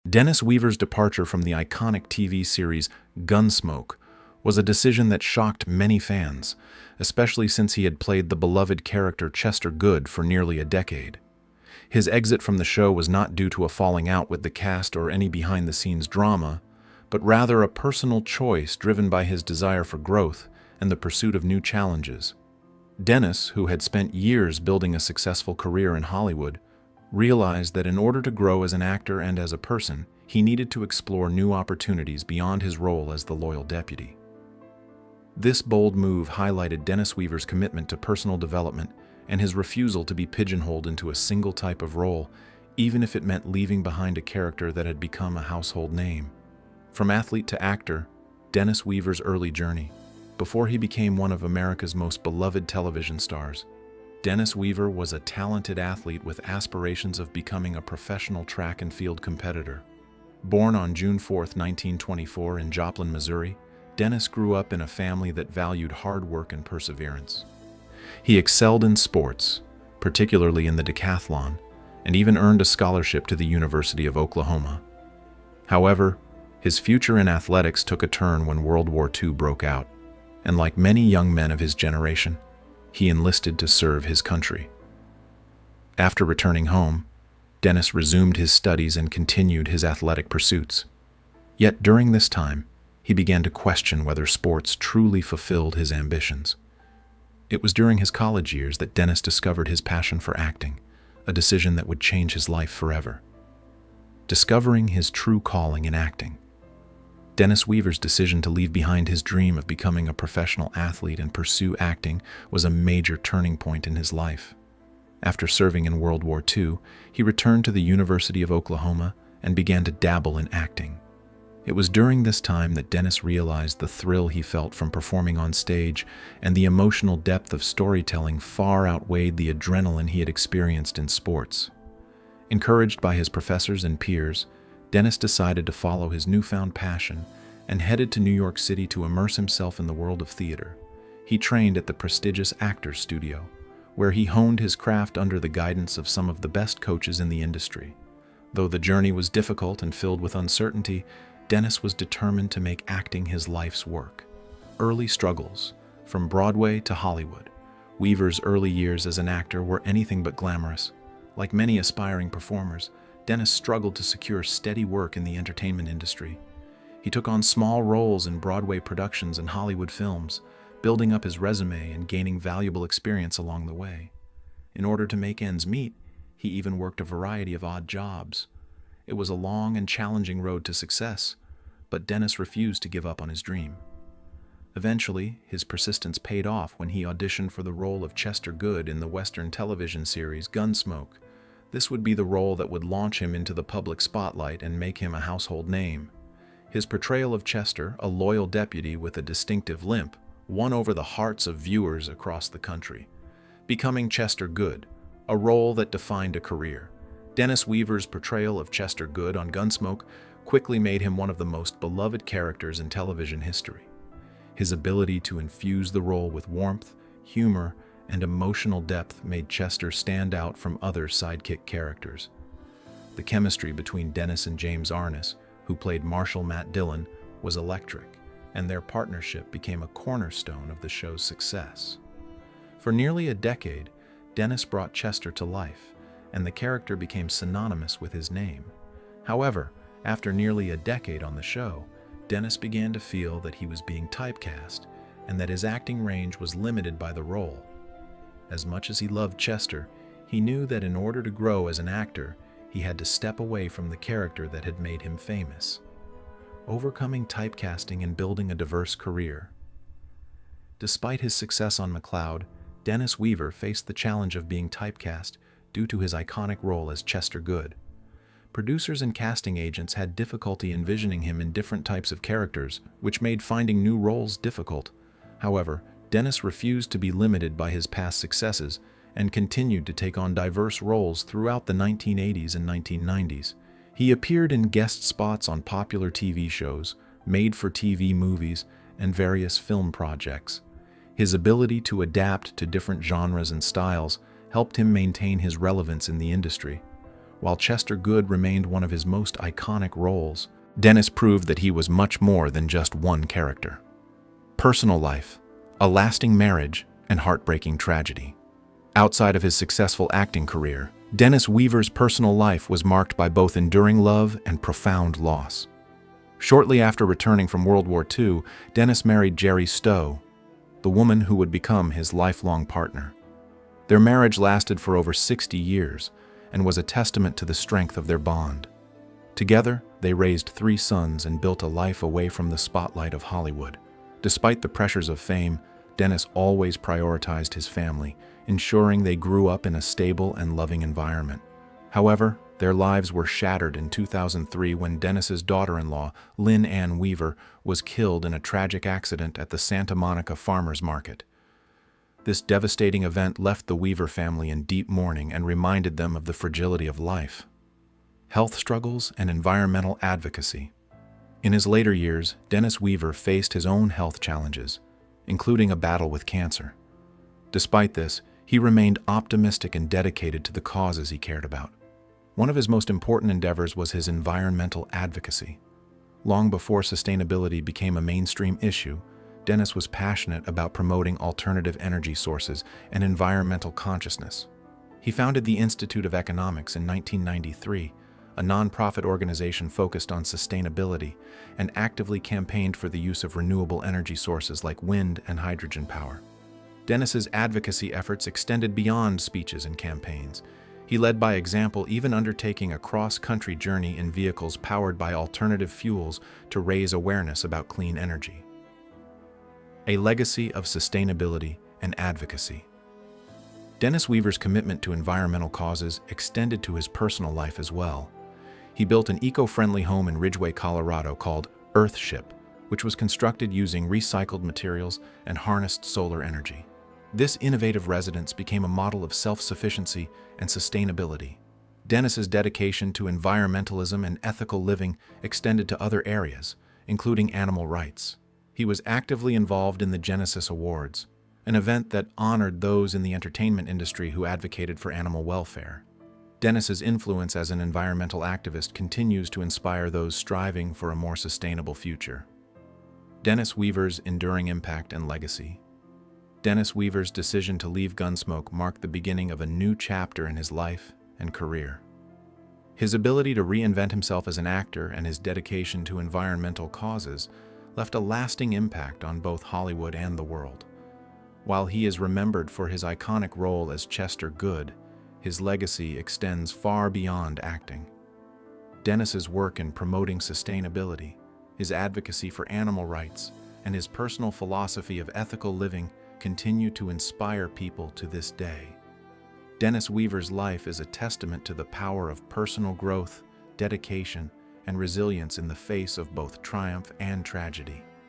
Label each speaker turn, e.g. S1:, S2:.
S1: Dennis Weaver's departure from the iconic TV series Gunsmoke was a decision that shocked many fans, especially since he had played the beloved character Chester Good for nearly a decade. His exit from the show was not due to a falling out with the cast or any behind-the-scenes drama, but rather a personal choice driven by his desire for growth and the pursuit of new challenges. Dennis, who had spent years building a successful career in Hollywood, realized that in order to grow as an actor and as a person, he needed to explore new opportunities beyond his role as the loyal deputy. This bold move highlighted Dennis Weaver's commitment to personal development and his refusal to be pigeonholed into a single type of role, even if it meant leaving behind a character that had become a household name. From athlete to actor, Dennis Weaver's early journey, before he became one of America's most beloved television stars, Dennis Weaver was a talented athlete with aspirations of becoming a professional track and field competitor. Born on June 4, 1924 in Joplin, Missouri, Dennis grew up in a family that valued hard work and perseverance. He excelled in sports, particularly in the decathlon, and even earned a scholarship to the University of Oklahoma. However, his future in athletics took a turn when World War II broke out, and like many young men of his generation, he enlisted to serve his country. After returning home, Dennis resumed his studies and continued his athletic pursuits. Yet during this time, he began to question whether sports truly fulfilled his ambitions. It was during his college years that Dennis discovered his passion for acting, a decision that would change his life forever. Discovering his true calling in acting, Dennis Weaver's decision to leave behind his dream of becoming a professional athlete and pursue acting was a major turning point in his life. After serving in World War II, he returned to the University of Oklahoma and began to dabble in acting. It was during this time that Dennis realized the thrill he felt from performing on stage, and the emotional depth of storytelling far outweighed the adrenaline he had experienced in sports. Encouraged by his professors and peers, Dennis decided to follow his newfound passion and headed to New York City to immerse himself in the world of theater. He trained at the prestigious Actors Studio, where he honed his craft under the guidance of some of the best coaches in the industry. Though the journey was difficult and filled with uncertainty, Dennis was determined to make acting his life's work. Early struggles, from Broadway to Hollywood. Weaver's early years as an actor were anything but glamorous. Like many aspiring performers, Dennis struggled to secure steady work in the entertainment industry. He took on small roles in Broadway productions and Hollywood films, building up his resume and gaining valuable experience along the way. In order to make ends meet, he even worked a variety of odd jobs. It was a long and challenging road to success, but Dennis refused to give up on his dream. Eventually, his persistence paid off when he auditioned for the role of Chester Good in the Western television series Gunsmoke. This would be the role that would launch him into the public spotlight and make him a household name. His portrayal of Chester, a loyal deputy with a distinctive limp, won over the hearts of viewers across the country. Becoming Chester Good, a role that defined a career. Dennis Weaver's portrayal of Chester Good on Gunsmoke quickly made him one of the most beloved characters in television history. His ability to infuse the role with warmth, humor, and emotional depth made Chester stand out from other sidekick characters. The chemistry between Dennis and James Arness, who played Marshal Matt Dillon, was electric, and their partnership became a cornerstone of the show's success. For nearly a decade, Dennis brought Chester to life, and the character became synonymous with his name. However, after nearly a decade on the show, Dennis began to feel that he was being typecast and that his acting range was limited by the role. As much as he loved Chester, he knew that in order to grow as an actor, he had to step away from the character that had made him famous. Overcoming typecasting and building a diverse career. Despite his success on McCloud, Dennis Weaver faced the challenge of being typecast due to his iconic role as Chester Good. Producers and casting agents had difficulty envisioning him in different types of characters, which made finding new roles difficult. However, Dennis refused to be limited by his past successes and continued to take on diverse roles throughout the 1980s and 1990s. He appeared in guest spots on popular TV shows, made-for-TV movies, and various film projects. His ability to adapt to different genres and styles helped him maintain his relevance in the industry. While Chester Good remained one of his most iconic roles, Dennis proved that he was much more than just one character. Personal life, a lasting marriage, and heartbreaking tragedy. Outside of his successful acting career, Dennis Weaver's personal life was marked by both enduring love and profound loss. Shortly after returning from World War II, Dennis married Jerry Stowe, the woman who would become his lifelong partner. Their marriage lasted for over 60 years and was a testament to the strength of their bond. Together, they raised 3 sons and built a life away from the spotlight of Hollywood. Despite the pressures of fame, Dennis always prioritized his family, ensuring they grew up in a stable and loving environment. However, their lives were shattered in 2003 when Dennis's daughter-in-law, Lynn Ann Weaver, was killed in a tragic accident at the Santa Monica Farmers Market. This devastating event left the Weaver family in deep mourning and reminded them of the fragility of life. Health struggles and environmental advocacy. In his later years, Dennis Weaver faced his own health challenges, including a battle with cancer. Despite this, he remained optimistic and dedicated to the causes he cared about. One of his most important endeavors was his environmental advocacy. Long before sustainability became a mainstream issue, Dennis was passionate about promoting alternative energy sources and environmental consciousness. He founded the Institute of Economics in 1993, a nonprofit organization focused on sustainability, and actively campaigned for the use of renewable energy sources like wind and hydrogen power. Dennis's advocacy efforts extended beyond speeches and campaigns. He led by example, even undertaking a cross-country journey in vehicles powered by alternative fuels to raise awareness about clean energy. A legacy of sustainability and advocacy. Dennis Weaver's commitment to environmental causes extended to his personal life as well. He built an eco-friendly home in Ridgway, Colorado called Earthship, which was constructed using recycled materials and harnessed solar energy. This innovative residence became a model of self-sufficiency and sustainability. Dennis's dedication to environmentalism and ethical living extended to other areas, including animal rights. He was actively involved in the Genesis Awards, an event that honored those in the entertainment industry who advocated for animal welfare. Dennis's influence as an environmental activist continues to inspire those striving for a more sustainable future. Dennis Weaver's enduring impact and legacy. Dennis Weaver's decision to leave Gunsmoke marked the beginning of a new chapter in his life and career. His ability to reinvent himself as an actor and his dedication to environmental causes left a lasting impact on both Hollywood and the world. While he is remembered for his iconic role as Chester Good, his legacy extends far beyond acting. Dennis's work in promoting sustainability, his advocacy for animal rights, and his personal philosophy of ethical living continue to inspire people to this day. Dennis Weaver's life is a testament to the power of personal growth, dedication, and resilience in the face of both triumph and tragedy.